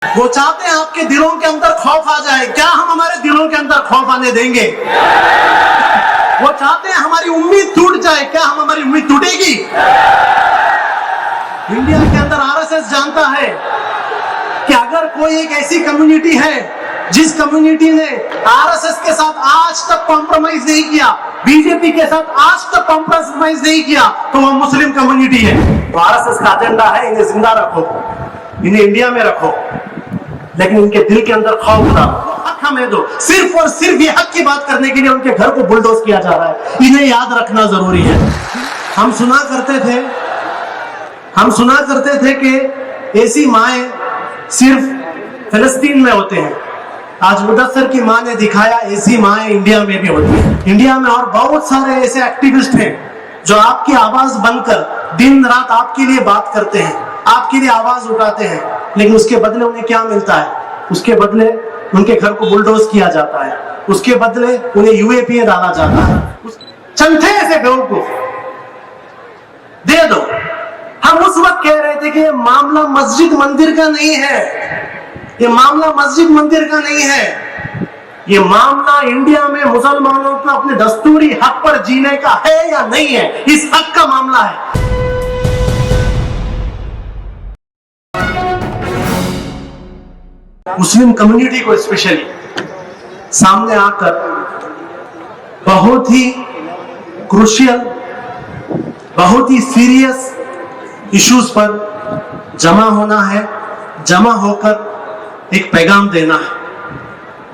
वो चाहते हैं आपके दिलों के अंदर खौफ आ जाए। क्या हम हमारे दिलों के अंदर खौफ आने देंगे? वो चाहते हैं हमारी उम्मीद टूट जाए। क्या हम हमारी उम्मीद टूटेगी? इंडिया के अंदर आरएसएस जानता है कि अगर कोई एक ऐसी कम्युनिटी है जिस कम्युनिटी ने आरएसएस के साथ आज तक कॉम्प्रोमाइज नहीं किया, बीजेपी के साथ आज तक कॉम्प्रोमाइज नहीं किया, तो वो मुस्लिम कम्युनिटी है। तो आरएसएस का एजेंडा है इन्हें जिंदा रखो, इन्हें इंडिया में रखो, लेकिन उनके दिल के अंदर खौफ था। हक हमें दो। सिर्फ और सिर्फ ये हक की बात करने के लिए उनके घर को बुलडोज किया जा रहा है। इन्हें याद रखना जरूरी है। हम सुना करते थे कि ऐसी माएं सिर्फ फिलिस्तीन में होते हैं। आज मुदस्सर की मां ने दिखाया ऐसी माएं इंडिया में भी होती हैं। इंडिया में और बहुत सारे ऐसे एक्टिविस्ट हैं जो आपकी आवाज बनकर दिन रात आपके लिए बात करते हैं, आपके लिए आवाज उठाते हैं, लेकिन उसके बदले उन्हें क्या मिलता है? उसके बदले उनके घर को बुलडोज किया जाता है, उसके बदले उन्हें यूएपी में डाला जाता है। चंथे से बेवकूफ दे दो। हम उस वक्त कह रहे थे कि ये मामला मस्जिद मंदिर का नहीं है, ये मामला मस्जिद मंदिर का नहीं है, ये मामला इंडिया में मुसलमानों को अपने दस्तूरी हक पर जीने का है या नहीं है, इस हक का मामला है। मुस्लिम कम्युनिटी को स्पेशली सामने आकर बहुत ही क्रूशियल, बहुत ही सीरियस इश्यूज पर जमा होना है, जमा होकर एक पैगाम देना है।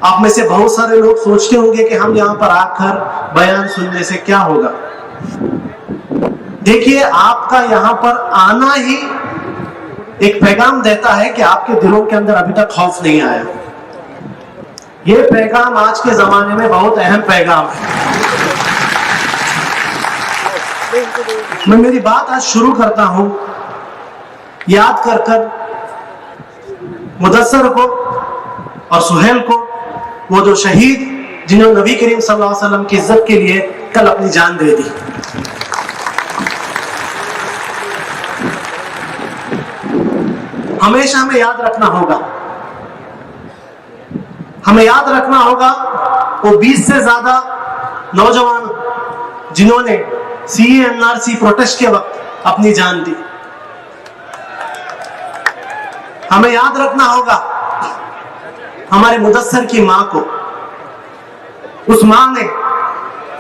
आप में से बहुत सारे लोग सोचते होंगे कि हम यहां पर आकर बयान सुनने से क्या होगा। देखिए, आपका यहां पर आना ही एक पैगाम देता है कि आपके दिलों के अंदर अभी तक खौफ नहीं आया। यह पैगाम आज के जमाने में बहुत अहम पैगाम है। मैं मेरी बात आज शुरू करता हूं याद कर मुदस्सर को और सुहेल को, वो जो शहीद जिन्होंने नबी करीम सल्लल्लाहु अलैहि वसल्लम की इज्जत के लिए कल अपनी जान दे दी। हमेशा हमें याद रखना होगा, हमें याद रखना होगा वो 20 से ज्यादा नौजवान जिन्होंने सीए एनआरसी प्रोटेस्ट के वक्त अपनी जान दी। हमें याद रखना होगा हमारे मुदस्सर की मां को, उस मां ने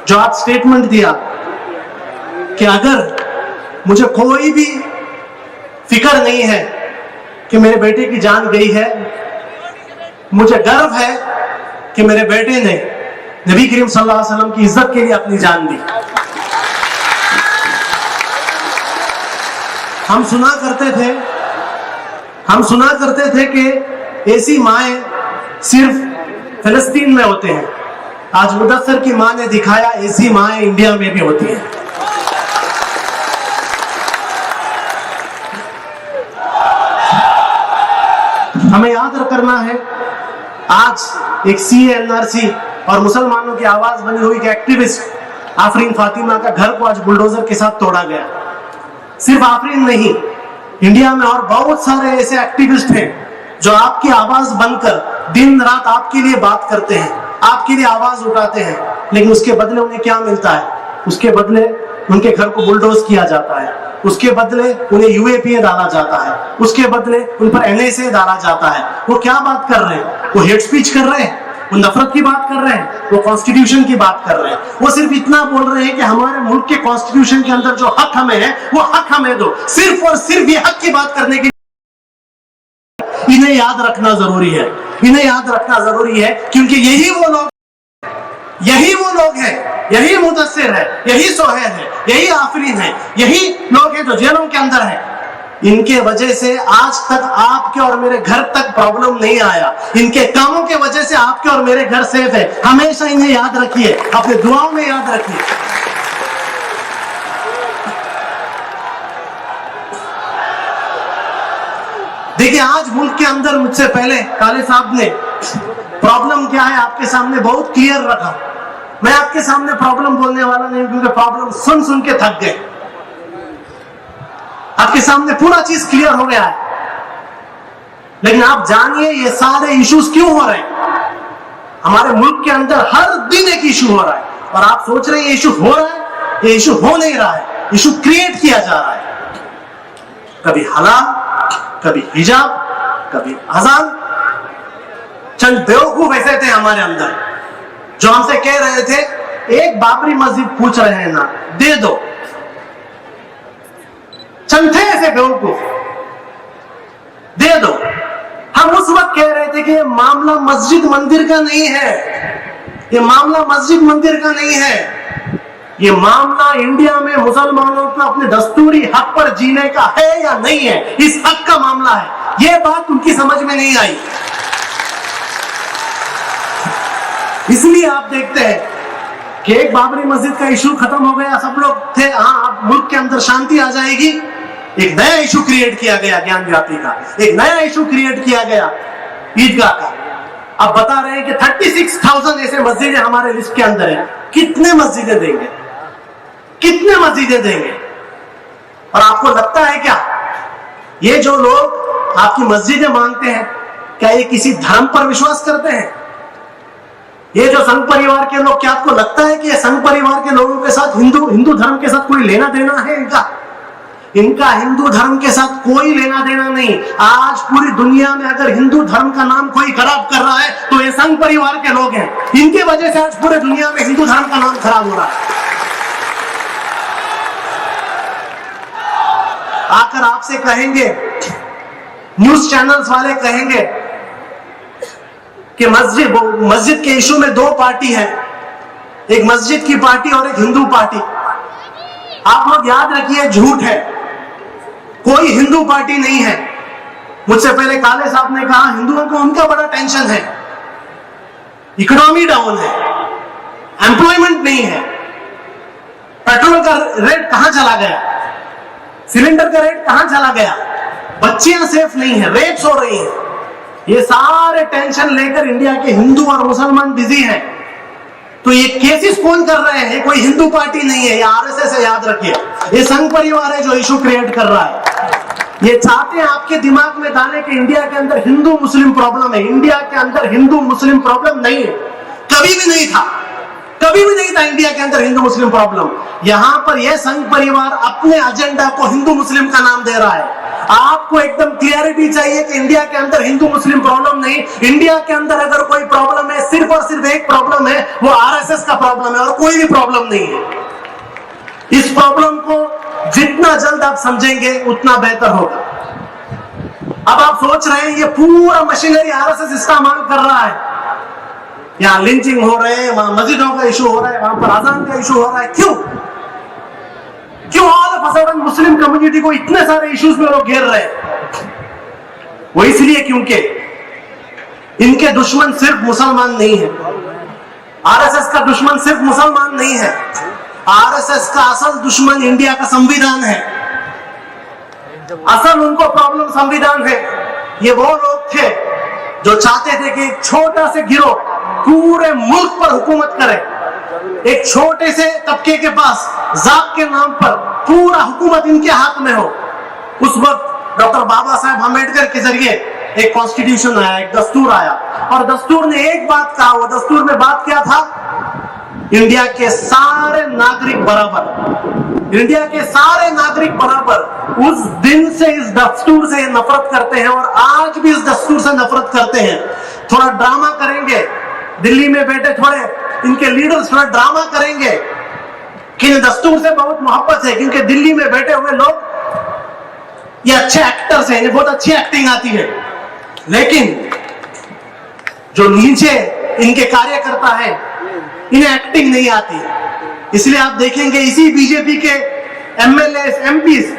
जो आज स्टेटमेंट दिया कि अगर मुझे कोई भी फिक्र नहीं है कि मेरे बेटे की जान गई है, मुझे गर्व है कि मेरे बेटे ने नबी करीम सल्लल्लाहु अलैहि वसल्लम की इज्जत के लिए अपनी जान दी। हम सुना करते थे कि ऐसी माएं सिर्फ फिलिस्तीन में होते हैं। आज मुदस्सर की मां ने दिखाया ऐसी माएं इंडिया में भी होती हैं। हमें याद करना है, आज एक सीए एनआरसी और मुसलमानों की आवाज बनी हुई एक एक्टिविस्ट आफरीन फातिमा का घर को आज बुलडोजर के साथ तोड़ा गया। सिर्फ आफरीन नहीं, इंडिया में और बहुत सारे ऐसे एक्टिविस्ट हैं जो आपकी आवाज बनकर दिन रात आपके लिए बात करते हैं, आपके लिए आवाज उठाते हैं, लेकिन उसके बदले उन्हें क्या मिलता है? उसके बदले उनके घर को बुलडोज किया जाता है, उसके बदले उन्हें यूएपी में डाला जाता है, उसके बदले उन पर एनएसए डाला जाता है। वो क्या बात कर रहे हैं? वो हेट स्पीच कर रहे हैं, वो नफरत की बात कर रहे हैं, वो कॉन्स्टिट्यूशन की बात कर रहे हैं। वो सिर्फ इतना बोल रहे हैं कि हमारे मुल्क के कॉन्स्टिट्यूशन के अंदर जो हक हमें है वो हक हमें दो। सिर्फ और सिर्फ ये हक की बात करने के लिए इन्हें याद रखना जरूरी है, इन्हें याद रखना जरूरी है, क्योंकि यही वो लोग हैं, यही मुदस्सिर है, यही सोहेल है, यही आफरीन है, यही लोग हैं जो जेलों के अंदर हैं। इनके वजह से आज तक आपके और मेरे घर तक प्रॉब्लम नहीं आया। इनके कामों के वजह से आपके और मेरे घर सेफ है। हमेशा इन्हें याद रखिए, अपने दुआओं में याद रखिए। देखिए, आज मुल्क के अंदर मुझसे पहले काले साहब ने प्रॉब्लम क्या है आपके सामने बहुत क्लियर रखा। मैं आपके सामने प्रॉब्लम बोलने वाला नहीं, क्योंकि प्रॉब्लम सुन सुन के थक गए। आपके सामने पूरा चीज क्लियर हो गया है। लेकिन आप जानिए ये सारे इश्यूज क्यों हो रहे हैं। हमारे मुल्क के अंदर हर दिन एक इशू हो रहा है और आप सोच रहे हैं ये इशू हो रहा है, ये इशू हो नहीं रहा है, इशू क्रिएट किया जा रहा है। कभी हलाल, कभी हिजाब, कभी अजान। चंद बेवकूफ ऐसे थे हमारे अंदर जो हमसे कह रहे थे एक बाबरी मस्जिद पूछ रहे हैं ना, दे दो। चंद थे ऐसे बेवकूफ, दे दो। हम उस वक्त कह रहे थे कि ये मामला मस्जिद मंदिर का नहीं है, ये मामला मस्जिद मंदिर का नहीं है, ये मामला इंडिया में मुसलमानों को अपने दस्तूरी हक पर जीने का है या नहीं है, इस हक का मामला है। ये बात उनकी समझ में नहीं आई। इसलिए आप देखते हैं कि एक बाबरी मस्जिद का इशू खत्म हो गया, सब लोग थे हाँ अब मुल्क के अंदर शांति आ जाएगी। एक नया इशू क्रिएट किया गया ज्ञान व्यापी का, एक नया इशू क्रिएट किया गया ईदगाह का। अब बता रहे हैं कि 36,000 ऐसे मस्जिदें हमारे लिस्ट के अंदर है। कितने मस्जिदें देंगे, कितने मस्जिदें देंगे? और आपको लगता है क्या ये जो लोग आपकी मस्जिदें मांगते हैं, क्या ये किसी धर्म पर विश्वास करते हैं? ये जो संघ परिवार के लोग, क्या आपको लगता है कि ये संघ परिवार के लोगों के साथ हिंदू धर्म के साथ कोई लेना देना है इनका हिंदू धर्म के साथ कोई लेना देना नहीं। आज पूरी दुनिया में अगर हिंदू धर्म का नाम कोई खराब कर रहा है तो ये संघ परिवार के लोग हैं। इनके वजह से आज पूरे दुनिया में हिंदू धर्म का नाम खराब हो रहा है। आकर आपसे कहेंगे, न्यूज चैनल्स वाले कहेंगे कि मस्जिद के इशू में दो पार्टी है, एक मस्जिद की पार्टी और एक हिंदू पार्टी। आप लोग याद रखिए, झूठ है, कोई हिंदू पार्टी नहीं है। मुझसे पहले काले साहब ने कहा हिंदुओं को उनका बड़ा टेंशन है, इकोनॉमी डाउन है, एम्प्लॉयमेंट नहीं है, पेट्रोल का रेट कहां चला गया, सिलेंडर का रेट कहां चला गया, बच्चियां सेफ नहीं है, रेप्स हो रही है। ये सारे टेंशन लेकर इंडिया के हिंदू और मुसलमान बिजी हैं। तो ये केसेस कौन कर रहे हैं? कोई हिंदू पार्टी नहीं है, ये आरएसएस है, याद रखिए। ये संघ परिवार है जो इशू क्रिएट कर रहा है। ये चाहते हैं आपके दिमाग में डालें कि इंडिया के अंदर हिंदू मुस्लिम प्रॉब्लम है। इंडिया के अंदर हिंदू मुस्लिम प्रॉब्लम नहीं है, कभी भी नहीं था, कभी भी नहीं था इंडिया के अंदर हिंदू मुस्लिम प्रॉब्लम। यहां पर यह संघ परिवार अपने एजेंडा को हिंदू मुस्लिम का नाम दे रहा है। आपको एकदम क्लियरिटी चाहिए कि इंडिया के अंदर हिंदू मुस्लिम प्रॉब्लम नहीं। इंडिया के अंदर अगर कोई प्रॉब्लम है, सिर्फ और सिर्फ एक प्रॉब्लम है, वो आरएसएस का प्रॉब्लम है और कोई भी प्रॉब्लम नहीं है। इस प्रॉब्लम को जितना जल्द आप समझेंगे उतना बेहतर होगा। अब आप सोच रहे हैं ये पूरा मशीनरी आरएसएस इसका मांग कर रहा है, यहां लिंचिंग हो रहे हैं, वहां मस्जिदों का इशू हो रहा है, वहां पर अजान का इशू हो रहा है। क्यों all of a sudden Muslim community को इतने सारे इश्यूज में लोग घेर रहे हैं? वो इसलिए क्योंकि इनके दुश्मन सिर्फ मुसलमान नहीं है। आरएसएस का दुश्मन सिर्फ मुसलमान नहीं है, आरएसएस का असल दुश्मन इंडिया का संविधान है। असल उनको प्रॉब्लम संविधान है। ये वो लोग थे जो चाहते थे कि एक छोटा से गिरोह पूरे मुल्क पर हुकूमत करे, एक छोटे से तबके के पास जात के नाम पर पूरा हुकूमत इनके हाथ में हो। उस वक्त डॉक्टर बाबा साहेब अम्बेडकर के जरिए एक कॉन्स्टिट्यूशन आया, एक दस्तूर आया, और दस्तूर ने एक बात कहा। वो दस्तूर में बात क्या था? इंडिया के सारे नागरिक बराबर, इंडिया के सारे नागरिक बराबर। उस दिन से इस दस्तूर से नफरत करते हैं और आज भी इस दस्तूर से नफरत करते हैं। थोड़ा ड्रामा करेंगे, दिल्ली में बैठे थोड़े इनके लीडर्स थोड़ा ड्रामा करेंगे कि दस्तूर से बहुत मोहब्बत है, क्योंकि दिल्ली में बैठे हुए लोग ये अच्छे एक्टर्स हैं, इन्हें बहुत अच्छी एक्टिंग आती है। लेकिन जो नीचे इनके कार्यकर्ता है इन्हें एक्टिंग नहीं आती। इसलिए आप देखेंगे इसी बीजेपी के एमएलए एमपीज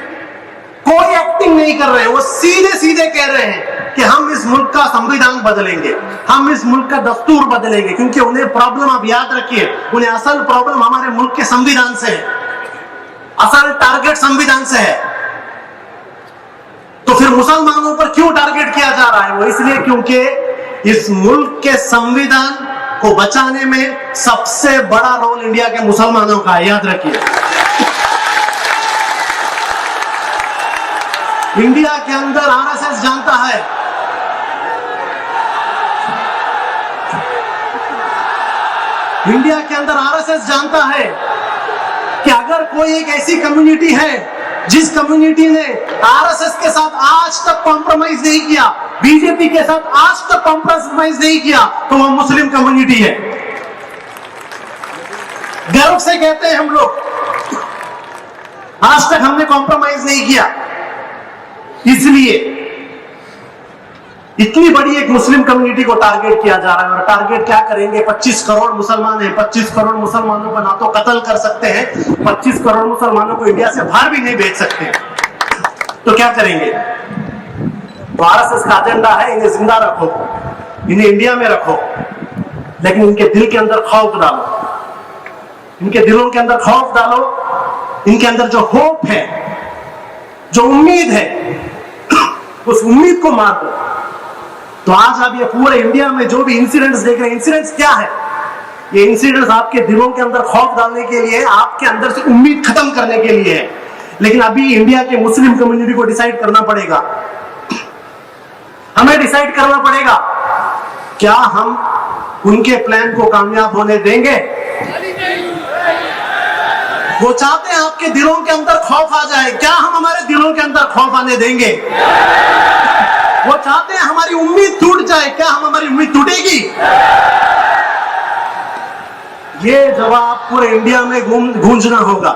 कोई एक्टिंग नहीं कर रहे हैं, वो सीधे सीधे कह रहे हैं कि हम इस मुल्क का संविधान बदलेंगे, हम इस मुल्क का दस्तूर बदलेंगे। क्योंकि उन्हें प्रॉब्लम, आप याद रखिए, उन्हें असल प्रॉब्लम हमारे मुल्क के संविधान से है, असल टारगेट संविधान से है। तो फिर मुसलमानों पर क्यों टारगेट किया जा रहा है? वो इसलिए क्योंकि इस मुल्क के संविधान को बचाने में सबसे बड़ा रोल इंडिया के मुसलमानों का है, याद रखिए। इंडिया के अंदर आरएसएस जानता है इंडिया के अंदर आरएसएस जानता है कि अगर कोई एक ऐसी कम्युनिटी है जिस कम्युनिटी ने आरएसएस के साथ आज तक कॉम्प्रोमाइज नहीं किया, बीजेपी के साथ आज तक कॉम्प्रोमाइज नहीं किया, तो वो मुस्लिम कम्युनिटी है। गर्व से कहते हैं हम लोग, आज तक हमने कॉम्प्रोमाइज नहीं किया। इसलिए इतनी बड़ी एक मुस्लिम कम्युनिटी को टारगेट किया जा रहा है। और टारगेट क्या करेंगे? 25 करोड़ मुसलमान हैं, 25 करोड़ मुसलमानों को ना तो कत्ल कर सकते हैं, 25 करोड़ मुसलमानों को इंडिया से बाहर भी नहीं भेज सकते, तो क्या करेंगे? तो आरएसएस का एजेंडा है, इन्हें जिंदा रखो, इन्हें इंडिया में रखो, लेकिन इनके दिल के अंदर खौफ डालो, इनके दिलों के अंदर खौफ डालो, इनके अंदर जो होप है, जो उम्मीद है, उस उम्मीद को मार दो। तो आज आप ये पूरे इंडिया में जो भी इंसिडेंट्स देख रहे हैं, इंसिडेंट्स क्या है? ये इंसिडेंट्स आपके दिलों के अंदर खौफ डालने के लिए, आपके अंदर से उम्मीद खत्म करने के लिए है। लेकिन अभी इंडिया के मुस्लिम कम्युनिटी को डिसाइड करना पड़ेगा, हमें डिसाइड करना पड़ेगा, क्या हम उनके प्लान को कामयाब होने देंगे? वो चाहते हैं आपके दिलों के अंदर खौफ आ जाए, क्या हम हमारे दिलों के अंदर खौफ आने देंगे? वो चाहते हैं हमारी उम्मीद टूट जाए, क्या हम हमारी उम्मीद टूटेगी? ये जवाब पूरे इंडिया में गूंजना होगा।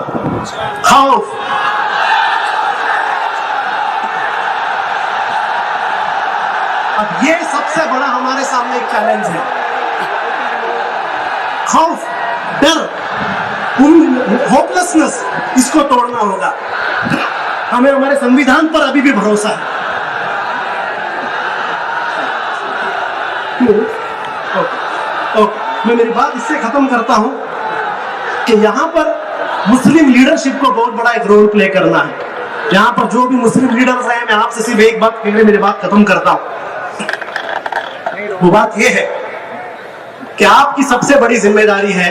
खौफ, अब ये सबसे बड़ा हमारे सामने एक चैलेंज है। खौफ, डर, होपलेसनेस, इसको तोड़ना होगा। हमें हमारे संविधान पर अभी भी भरोसा है। मैं मेरी बात इससे खत्म करता हूं कि यहां पर मुस्लिम लीडरशिप को बहुत बड़ा एक रोल प्ले करना है। यहां पर जो भी मुस्लिम लीडर्स हैं, मैं आपसे सिर्फ एक बात कहकर मेरी बात खत्म करता हूं। वो बात यह है कि आपकी सबसे बड़ी जिम्मेदारी है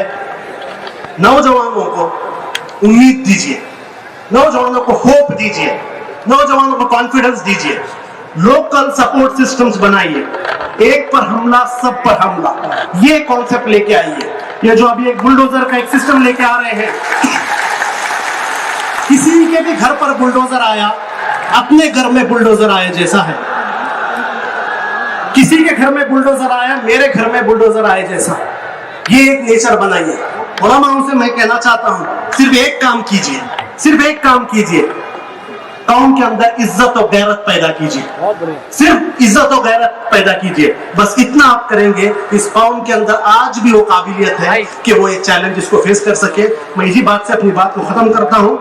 नौजवानों को उम्मीद दीजिए, नौजवानों को होप दीजिए, नौजवानों को कॉन्फिडेंस दीजिए, लोकल सपोर्ट सिस्टम्स बनाइए, एक पर हमला सब पर हमला, ये कॉन्सेप्ट लेके आइए। ये जो अभी एक बुलडोजर का एक सिस्टम लेके आ रहे हैं, किसी के भी घर पर बुलडोजर आया, अपने घर में बुलडोजर आए जैसा है। किसी के घर में बुलडोजर आया, मेरे घर में बुलडोजर आए जैसा। ये एक नेचर बनाइए। उलमाओं से मैं कहना चाहता हूं, सिर्फ एक काम कीजिए, सिर्फ एक काम कीजिए, कौम के अंदर इज्जत और गैरत पैदा कीजिए, सिर्फ इज्जत और गैरत पैदा कीजिए। बस इतना आप करेंगे, इस कौम के अंदर आज भी वो काबिलियत है कि वो एक चैलेंज इसको फेस कर सके। मैं इसी बात से अपनी बात को खत्म करता हूं।